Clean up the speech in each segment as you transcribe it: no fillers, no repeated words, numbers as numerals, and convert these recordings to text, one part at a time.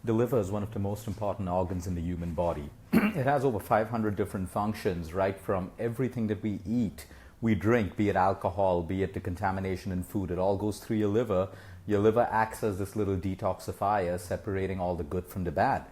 The liver is one of the most important organs in the human body. It has over 500 different functions, right from everything that we eat, we drink, be it alcohol, be it the contamination in food. It all goes through your liver. Your liver acts as this little detoxifier, separating all the good from the bad.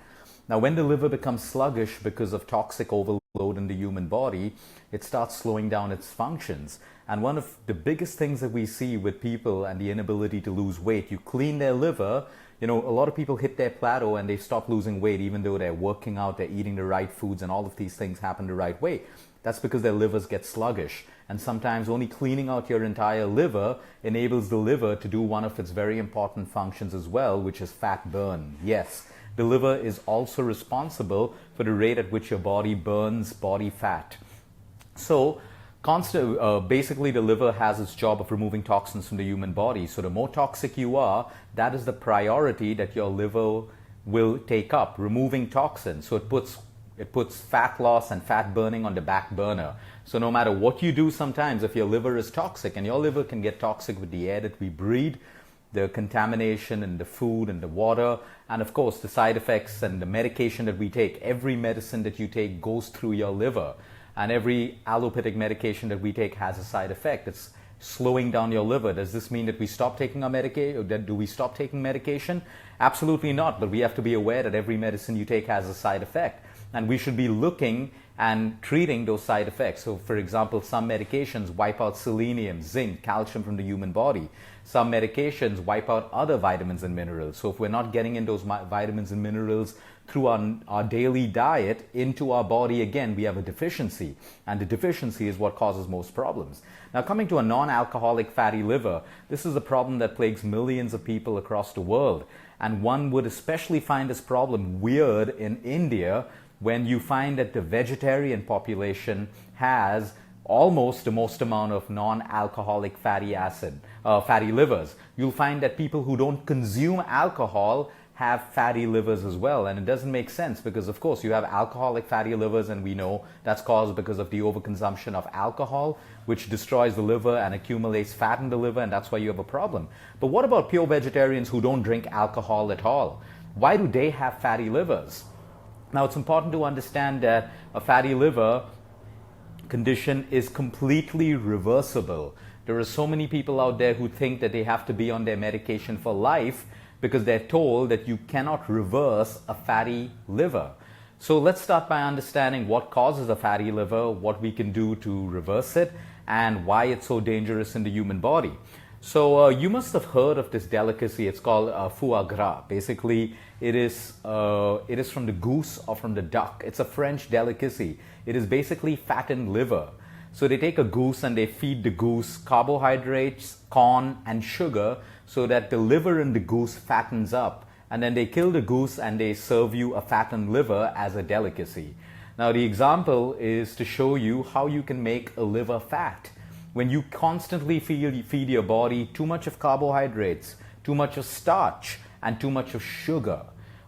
Now, when the liver becomes sluggish because of toxic overload in the human body, it starts slowing down its functions. And one of the biggest things that we see with people and the inability to lose weight, you clean their liver. You know, a lot of people hit their plateau and they stop losing weight even though they're working out, they're eating the right foods, and all of these things happen the right way. That's because their livers get sluggish. And sometimes only cleaning out your entire liver enables the liver to do one of its very important functions as well, which is fat burn. Yes, the liver is also responsible for the rate at which your body burns body fat. So, basically the liver has its job of removing toxins from the human body. So the more toxic you are, that is the priority that your liver will take up, removing toxins. So it puts fat loss and fat burning on the back burner. So no matter what you do, sometimes if your liver is toxic, and your liver can get toxic with the air that we breathe, the contamination in the food and the water, and of course the side effects and the medication that we take. Every medicine that you take goes through your liver. And every allopathic medication that we take has a side effect. It's slowing down your liver. Does this mean that we stop taking our medication? Do we stop taking medication? Absolutely not. But we have to be aware that every medicine you take has a side effect. And we should be looking and treating those side effects. So, for example, some medications wipe out selenium, zinc, calcium from the human body. Some medications wipe out other vitamins and minerals. So if we're not getting in those vitamins and minerals through our daily diet into our body, again, we have a deficiency. And the deficiency is what causes most problems. Now, coming to a non-alcoholic fatty liver, this is a problem that plagues millions of people across the world. And one would especially find this problem weird in India, when you find that the vegetarian population has almost the most amount of non-alcoholic fatty livers. You'll find that people who don't consume alcohol have fatty livers as well, and it doesn't make sense because, of course, you have alcoholic fatty livers, and we know that's caused because of the overconsumption of alcohol, which destroys the liver and accumulates fat in the liver, and that's why you have a problem. But what about pure vegetarians who don't drink alcohol at all? Why do they have fatty livers? Now, it's important to understand that a fatty liver condition is completely reversible. There are so many people out there who think that they have to be on their medication for life because they're told that you cannot reverse a fatty liver. So let's start by understanding what causes a fatty liver, what we can do to reverse it, and why it's so dangerous in the human body. So you must have heard of this delicacy. It's called foie gras. Basically, it is from the goose or from the duck. It's a French delicacy. It is basically fattened liver. So they take a goose and they feed the goose carbohydrates, corn, and sugar so that the liver in the goose fattens up. And then they kill the goose and they serve you a fattened liver as a delicacy. Now, the example is to show you how you can make a liver fat. When you constantly feed your body too much of carbohydrates, too much of starch, and too much of sugar.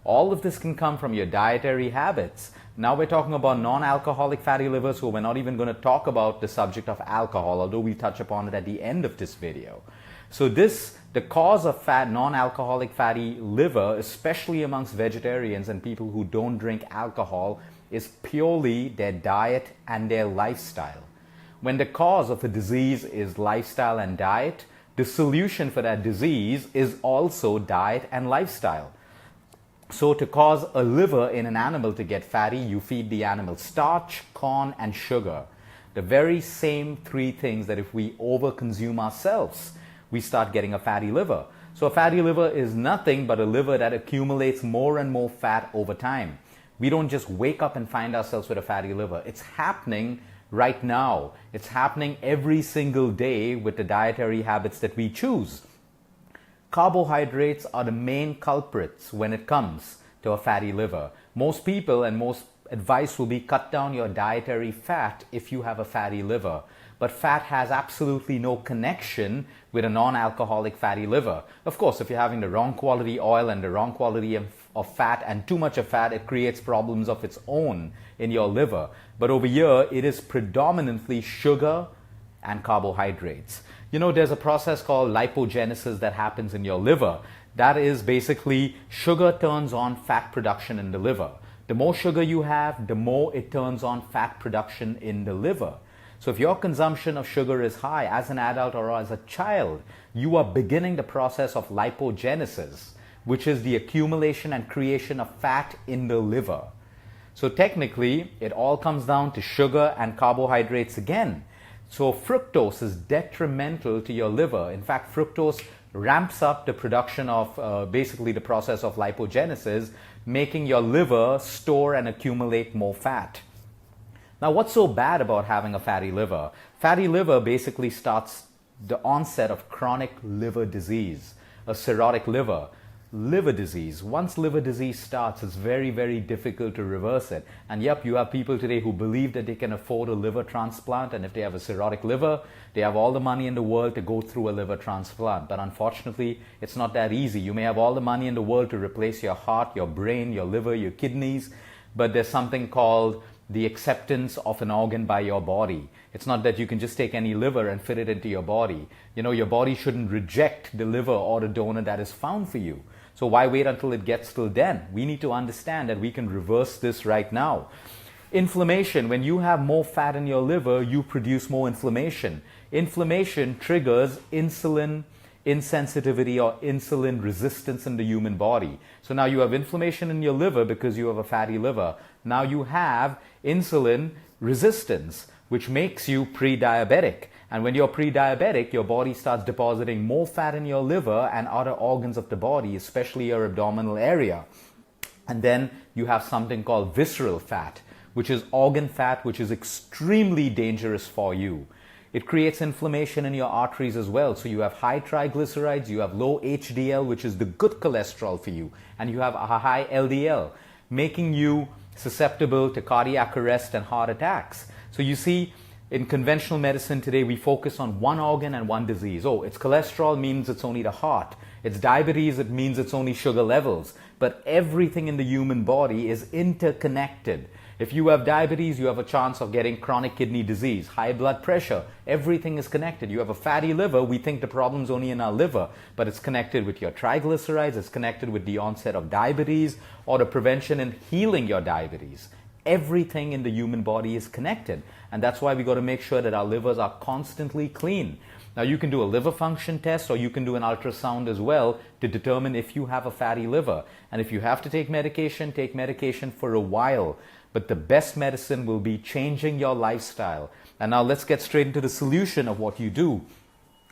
All of this can come from your dietary habits. Now we're talking about non-alcoholic fatty livers, so we're not even going to talk about the subject of alcohol, although we'll touch upon it at the end of this video. So the cause of non-alcoholic fatty liver, especially amongst vegetarians and people who don't drink alcohol, is purely their diet and their lifestyle. When the cause of a disease is lifestyle and diet, the solution for that disease is also diet and lifestyle. So to cause a liver in an animal to get fatty, you feed the animal starch, corn, and sugar. The very same three things that if we overconsume ourselves, we start getting a fatty liver. So a fatty liver is nothing but a liver that accumulates more and more fat over time. We don't just wake up and find ourselves with a fatty liver. It's happening right now. It's happening every single day with the dietary habits that we choose. Carbohydrates are the main culprits when it comes to a fatty liver. Most people and most advice will be cut down your dietary fat if you have a fatty liver. But fat has absolutely no connection with a non-alcoholic fatty liver. Of course, if you're having the wrong quality oil and the wrong quality of fat and too much of fat, it creates problems of its own in your liver. But over here, it is predominantly sugar and carbohydrates. You know, there's a process called lipogenesis that happens in your liver. That is basically sugar turns on fat production in the liver. The more sugar you have, the more it turns on fat production in the liver. So if your consumption of sugar is high as an adult or as a child, you are beginning the process of lipogenesis, which is the accumulation and creation of fat in the liver. So technically, it all comes down to sugar and carbohydrates again. So fructose is detrimental to your liver. In fact, fructose ramps up the production of basically the process of lipogenesis, making your liver store and accumulate more fat. Now, what's so bad about having a fatty liver? Fatty liver basically starts the onset of chronic liver disease, a cirrhotic liver. Liver disease. Once liver disease starts, it's very, very difficult to reverse it. And yep, you have people today who believe that they can afford a liver transplant, and if they have a cirrhotic liver, they have all the money in the world to go through a liver transplant. But unfortunately, it's not that easy. You may have all the money in the world to replace your heart, your brain, your liver, your kidneys, but there's something called the acceptance of an organ by your body. It's not that you can just take any liver and fit it into your body. You know, your body shouldn't reject the liver or the donor that is found for you. So why wait until it gets till then? We need to understand that we can reverse this right now. Inflammation. When you have more fat in your liver, you produce more inflammation. Inflammation triggers insulin insensitivity or insulin resistance in the human body. So now you have inflammation in your liver because you have a fatty liver. Now you have insulin resistance, which makes you pre-diabetic. And when you're pre-diabetic, your body starts depositing more fat in your liver and other organs of the body, especially your abdominal area. And then you have something called visceral fat, which is organ fat, which is extremely dangerous for you. It creates inflammation in your arteries as well. So you have high triglycerides, you have low HDL, which is the good cholesterol for you, and you have a high LDL, making you susceptible to cardiac arrest and heart attacks. So you see, in conventional medicine today, we focus on one organ and one disease. Oh, it's cholesterol means it's only the heart. It's diabetes, it means it's only sugar levels. But everything in the human body is interconnected. If you have diabetes, you have a chance of getting chronic kidney disease, high blood pressure. Everything is connected. You have a fatty liver, we think the problem's only in our liver, but it's connected with your triglycerides, it's connected with the onset of diabetes or the prevention and healing your diabetes. Everything in the human body is connected, and that's why we got to make sure that our livers are constantly clean. Now you can do a liver function test, or you can do an ultrasound as well to determine if you have a fatty liver. And if you have to take medication for a while. But the best medicine will be changing your lifestyle. And now let's get straight into the solution of what you do.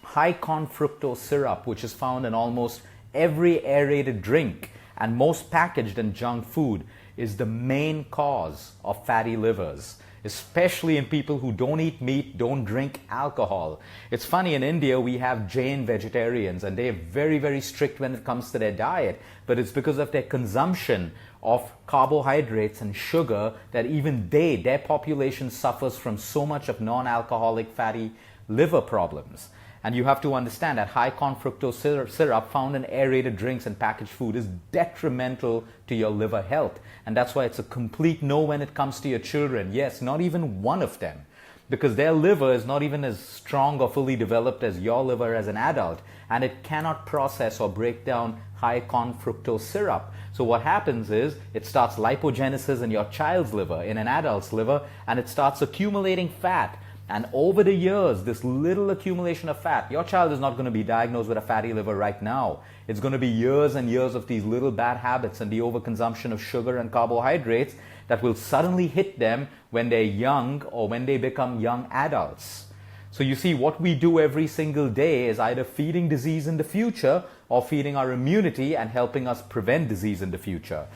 High corn fructose syrup, which is found in almost every aerated drink and most packaged and junk food, is the main cause of fatty livers, especially in people who don't eat meat, don't drink alcohol. It's funny, in India we have Jain vegetarians, and they're very, very strict when it comes to their diet, but it's because of their consumption of carbohydrates and sugar that even their population suffers from so much of non-alcoholic fatty liver problems. And you have to understand that high corn fructose syrup found in aerated drinks and packaged food is detrimental to your liver health. And that's why it's a complete no when it comes to your children. Yes, not even one of them. Because their liver is not even as strong or fully developed as your liver as an adult. And it cannot process or break down high corn fructose syrup. So what happens is it starts lipogenesis in your child's liver, in an adult's liver, and it starts accumulating fat. And over the years, this little accumulation of fat, your child is not going to be diagnosed with a fatty liver right now. It's going to be years and years of these little bad habits and the overconsumption of sugar and carbohydrates that will suddenly hit them when they're young or when they become young adults. So you see, what we do every single day is either feeding disease in the future or feeding our immunity and helping us prevent disease in the future.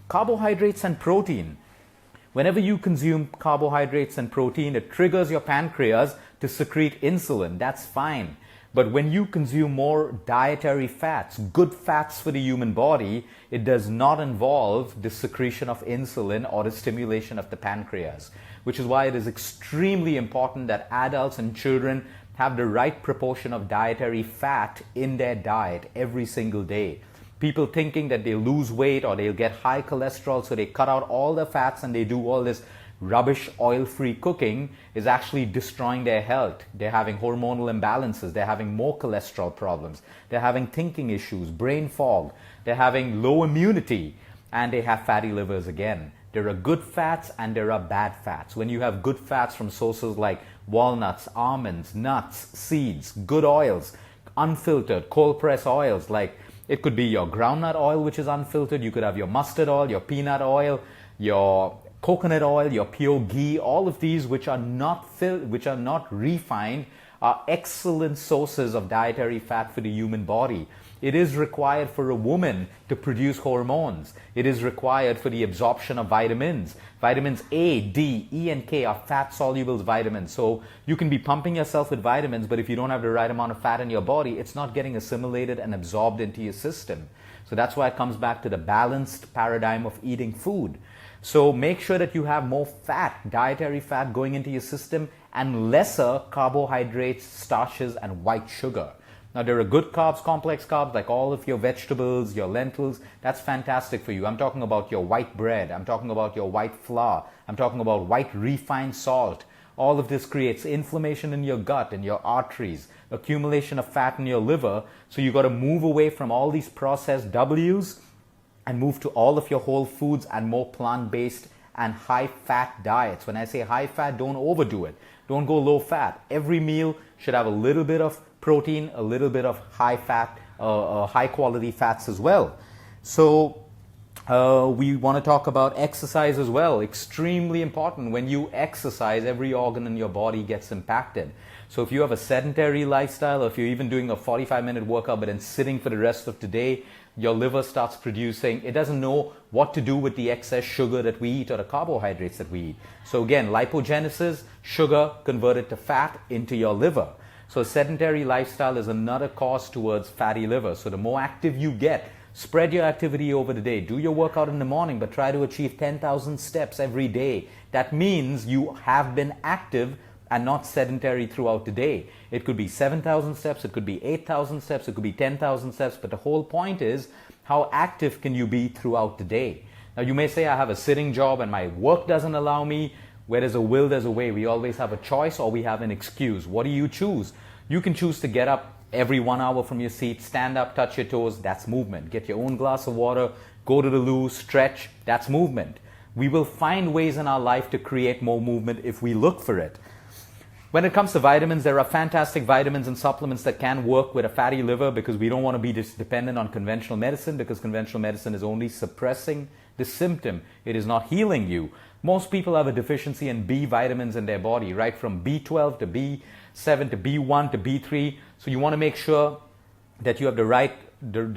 Carbohydrates and protein. Whenever you consume carbohydrates and protein, it triggers your pancreas to secrete insulin. That's fine. But when you consume more dietary fats, good fats for the human body, it does not involve the secretion of insulin or the stimulation of the pancreas, which is why it is extremely important that adults and children have the right proportion of dietary fat in their diet every single day. People thinking that they lose weight or they'll get high cholesterol, so they cut out all the fats and they do all this rubbish oil-free cooking is actually destroying their health. They're having hormonal imbalances. They're having more cholesterol problems. They're having thinking issues, brain fog. They're having low immunity, and they have fatty livers again. There are good fats and there are bad fats. When you have good fats from sources like walnuts, almonds, nuts, seeds, good oils, unfiltered, cold press oils, like it could be your groundnut oil, which is unfiltered. You could have your mustard oil, your peanut oil, your coconut oil, your pure ghee. All of these, which are not refined, are excellent sources of dietary fat for the human body. It is required for a woman to produce hormones. It is required for the absorption of vitamins. Vitamins A, D, E, and K are fat-soluble vitamins. So you can be pumping yourself with vitamins, but if you don't have the right amount of fat in your body, it's not getting assimilated and absorbed into your system. So that's why it comes back to the balanced paradigm of eating food. So make sure that you have more fat, dietary fat going into your system, and lesser carbohydrates, starches, and white sugar. Now, there are good carbs, complex carbs, like all of your vegetables, your lentils. That's fantastic for you. I'm talking about your white bread. I'm talking about your white flour. I'm talking about white refined salt. All of this creates inflammation in your gut and your arteries, accumulation of fat in your liver. So you got to move away from all these processed W's and move to all of your whole foods and more plant-based and high-fat diets. When I say high-fat, don't overdo it. Don't go low-fat. Every meal should have a little bit of protein, a little bit of high-fat, high-quality fats as well. So we want to talk about exercise as well. Extremely important. When you exercise, every organ in your body gets impacted. So if you have a sedentary lifestyle, or if you're even doing a 45-minute workout but then sitting for the rest of the day, your liver starts producing, it doesn't know what to do with the excess sugar that we eat or the carbohydrates that we eat. So again, lipogenesis, sugar converted to fat into your liver. So a sedentary lifestyle is another cause towards fatty liver. So the more active you get, spread your activity over the day. Do your workout in the morning, but try to achieve 10,000 steps every day. That means you have been active and not sedentary throughout the day. It could be 7,000 steps, it could be 8,000 steps, it could be 10,000 steps, but the whole point is, how active can you be throughout the day? Now you may say, I have a sitting job and my work doesn't allow me. Where there's a will, there's a way. We always have a choice or we have an excuse. What do you choose? You can choose to get up every 1 hour from your seat, stand up, touch your toes, that's movement. Get your own glass of water, go to the loo, stretch, that's movement. We will find ways in our life to create more movement if we look for it. When it comes to vitamins, there are fantastic vitamins and supplements that can work with a fatty liver, because we don't want to be dependent on conventional medicine, because conventional medicine is only suppressing the symptom. It is not healing you. Most people have a deficiency in B vitamins in their body, right from B12 to B7 to B1 to B3. So you want to make sure that you have the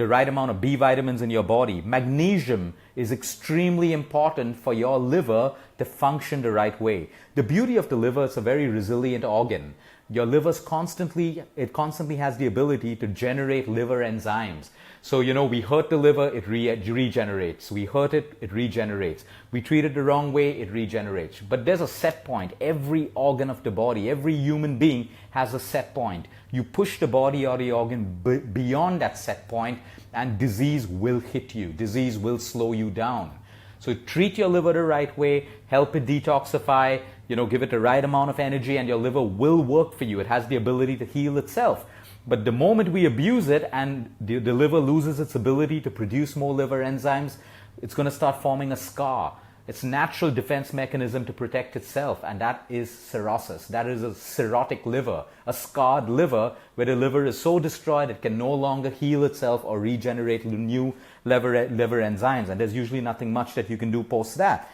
right amount of B vitamins in your body. Magnesium is extremely important for your liver to function the right way. The beauty of the liver, it's a very resilient organ. Your liver's constantly has the ability to generate liver enzymes. So, we hurt the liver, it regenerates. We hurt it, it regenerates. We treat it the wrong way, it regenerates. But there's a set point. Every organ of the body, every human being has a set point. You push the body or the organ beyond that set point, and disease will hit you. Disease will slow you down. So treat your liver the right way, help it detoxify, give it the right amount of energy, and your liver will work for you. It has the ability to heal itself. But the moment we abuse it and the liver loses its ability to produce more liver enzymes, it's going to start forming a scar. It's a natural defense mechanism to protect itself, and that is cirrhosis. That is a cirrhotic liver, a scarred liver, where the liver is so destroyed it can no longer heal itself or regenerate new liver enzymes, and there's usually nothing much that you can do post that.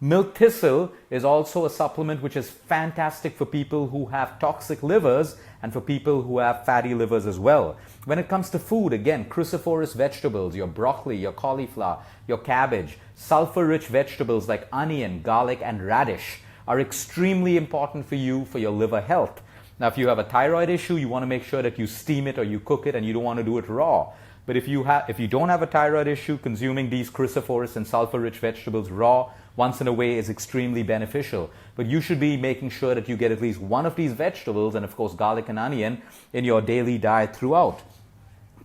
Milk thistle is also a supplement which is fantastic for people who have toxic livers and for people who have fatty livers as well. When it comes to food, again, cruciferous vegetables, your broccoli, your cauliflower, your cabbage, sulfur-rich vegetables like onion, garlic, and radish are extremely important for you for your liver health. Now, if you have a thyroid issue, you want to make sure that you steam it or you cook it, and you don't want to do it raw. But if you don't have a thyroid issue, consuming these cruciferous and sulfur-rich vegetables raw once in a way is extremely beneficial. But you should be making sure that you get at least one of these vegetables, and of course garlic and onion, in your daily diet throughout.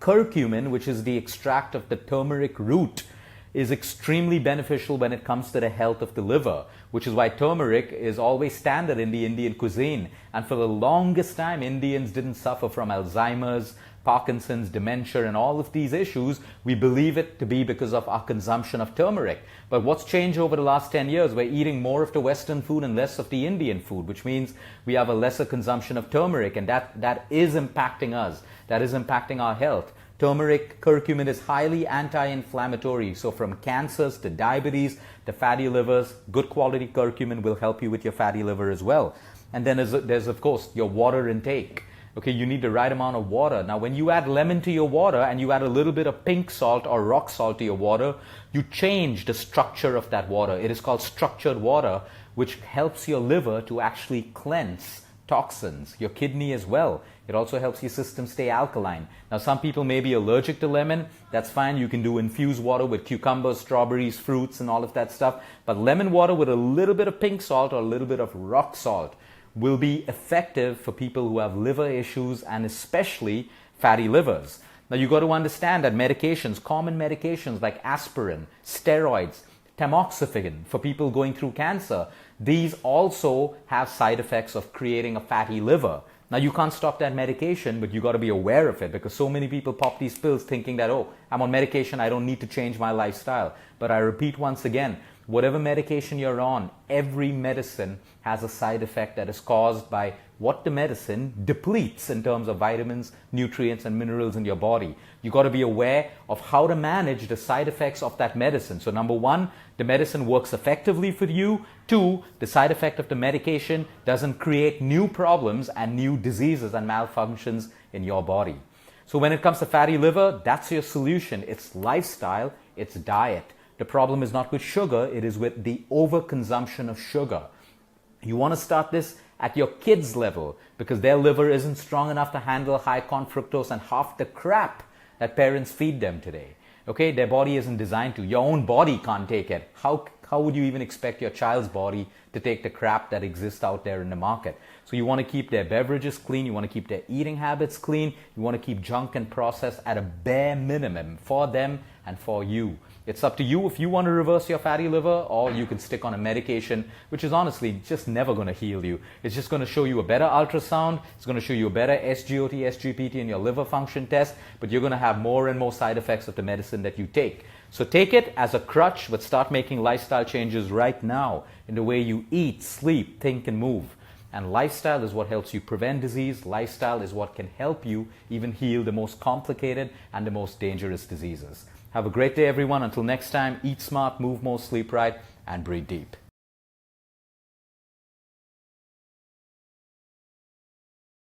Curcumin, which is the extract of the turmeric root, is extremely beneficial when it comes to the health of the liver, which is why turmeric is always standard in the Indian cuisine. And for the longest time, Indians didn't suffer from Alzheimer's, Parkinson's, dementia, and all of these issues. We believe it to be because of our consumption of turmeric. But what's changed over the last 10 years? We're eating more of the Western food and less of the Indian food, which means we have a lesser consumption of turmeric, and that is impacting us. That is impacting our health. Turmeric, curcumin is highly anti-inflammatory. So from cancers to diabetes to fatty livers, good quality curcumin will help you with your fatty liver as well. And then there's of course your water intake. Okay, you need the right amount of water. Now, when you add lemon to your water and you add a little bit of pink salt or rock salt to your water, you change the structure of that water. It is called structured water, which helps your liver to actually cleanse toxins, your kidney as well. It also helps your system stay alkaline. Now, some people may be allergic to lemon. That's fine. You can do infused water with cucumbers, strawberries, fruits, and all of that stuff. But lemon water with a little bit of pink salt or a little bit of rock salt will be effective for people who have liver issues and especially fatty livers. Now, you got to understand that medications, common medications like aspirin, steroids, tamoxifen for people going through cancer, these also have side effects of creating a fatty liver. Now, you can't stop that medication, but you got to be aware of it, because so many people pop these pills thinking that, oh, I'm on medication, I don't need to change my lifestyle. But I repeat once again, whatever medication you're on, every medicine has a side effect that is caused by what the medicine depletes in terms of vitamins, nutrients, and minerals in your body. You got to be aware of how to manage the side effects of that medicine. So number one, the medicine works effectively for you. Two, the side effect of the medication doesn't create new problems and new diseases and malfunctions in your body. So when it comes to fatty liver, that's your solution. It's lifestyle, it's diet. The problem is not with sugar, it is with the overconsumption of sugar. You want to start this at your kids' level, because their liver isn't strong enough to handle high corn fructose and half the crap that parents feed them today. Okay, their body isn't designed to. Your own body can't take it. How would you even expect your child's body to take the crap that exists out there in the market? So you want to keep their beverages clean, you want to keep their eating habits clean, you want to keep junk and processed at a bare minimum for them and for you. It's up to you if you want to reverse your fatty liver, or you can stick on a medication, which is honestly just never going to heal you. It's just going to show you a better ultrasound, it's going to show you a better SGOT, SGPT in your liver function test, but you're going to have more and more side effects of the medicine that you take. So take it as a crutch, but start making lifestyle changes right now in the way you eat, sleep, think, and move. And lifestyle is what helps you prevent disease. Lifestyle is what can help you even heal the most complicated and the most dangerous diseases. Have a great day, everyone. Until next time, eat smart, move more, sleep right, and breathe deep.